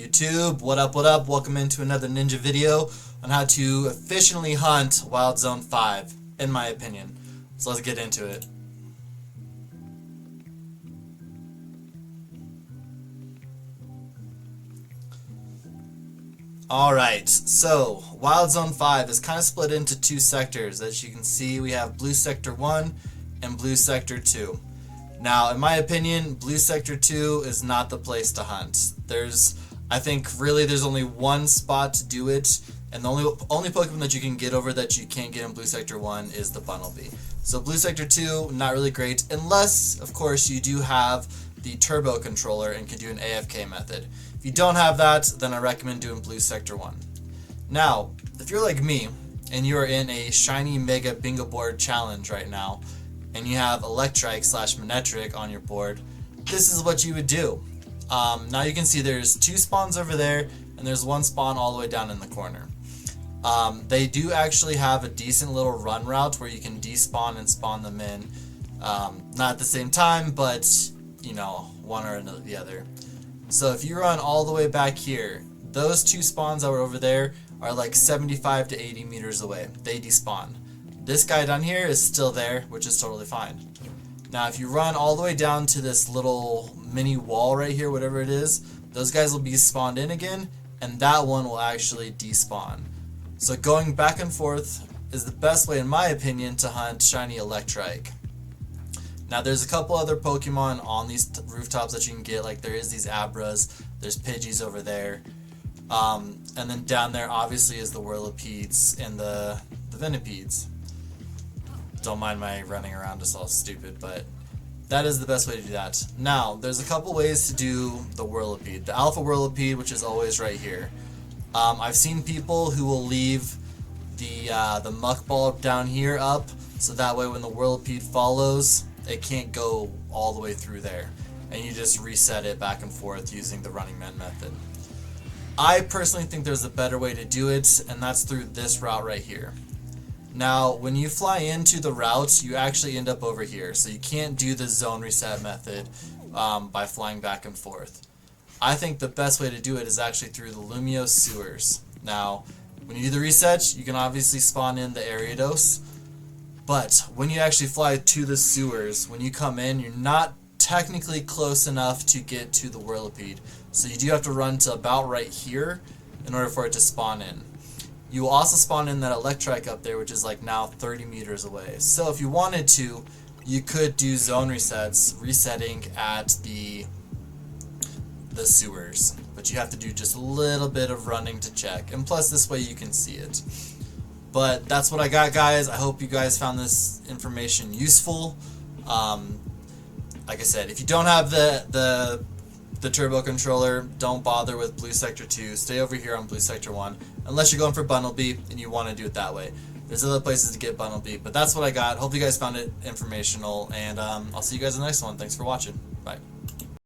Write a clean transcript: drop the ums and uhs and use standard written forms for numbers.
YouTube, what up, what up? Welcome into another Ninja video on how to efficiently hunt Wild Zone 5, in my opinion. So let's get into it. Alright, so Wild Zone 5 is kind of split into two sectors. As you can see, we have Blue Sector 1 and Blue Sector 2. Now, in my opinion, Blue Sector 2 is not the place to hunt. I think really there's only one spot to do it, and the only Pokemon that you can get over that you can't get in Blue Sector 1 is the Bunnelby. So Blue Sector 2, not really great, unless, of course, you do have the Turbo Controller and can do an AFK method. If you don't have that, then I recommend doing Blue Sector 1. Now, if you're like me, and you are in a Shiny Mega Bingo Board challenge right now, and you have Electrike / Manectric on your board, this is what you would do. Now you can see there's two spawns over there, and there's one spawn all the way down in the corner. They do actually have a decent little run route where you can despawn and spawn them in. Not at the same time, but, you know, one or the other. So if you run all the way back here, those two spawns that were over there are like 75 to 80 meters away. They despawn. This guy down here is still there, which is totally fine. Now if you run all the way down to this little mini wall right here, whatever it is, those guys will be spawned in again, and that one will actually despawn. So going back and forth is the best way, in my opinion, to hunt Shiny Electrike. Now there's a couple other Pokemon on these rooftops that you can get, like there is these Abras, there's Pidgeys over there, and then down there obviously is the Whirlipedes and the Venipedes. Don't mind my running around just all stupid, but that is the best way to do that. Now, there's a couple ways to do the Whirlipede. The Alpha Whirlipede, which is always right here. I've seen people who will leave the Muck Ball down here up, so that way when the Whirlipede follows, it can't go all the way through there. And you just reset it back and forth using the Running Man method. I personally think there's a better way to do it, and that's through this route right here. Now, when you fly into the route, you actually end up over here, so you can't do the zone reset method by flying back and forth. I think the best way to do it is actually through the Lumiose sewers. Now, when you do the reset, you can obviously spawn in the Ariados, but when you actually fly to the sewers, when you come in, you're not technically close enough to get to the Whirlipede, so you do have to run to about right here in order for it to spawn in. You will also spawn in that Electrike up there, which is like now 30 meters away. So if you wanted to, you could do zone resets, resetting at the sewers. But you have to do just a little bit of running to check. And plus this way you can see it. But that's what I got, guys. I hope you guys found this information useful. Like I said, if you don't have the Turbo Controller, don't bother with Blue Sector 2. Stay over here on Blue Sector 1, unless you're going for Bunnelby and you want to do it that way. There's other places to get Bunnelby, but that's what I got. Hope you guys found it informational, and I'll see you guys in the next one. Thanks for watching. Bye.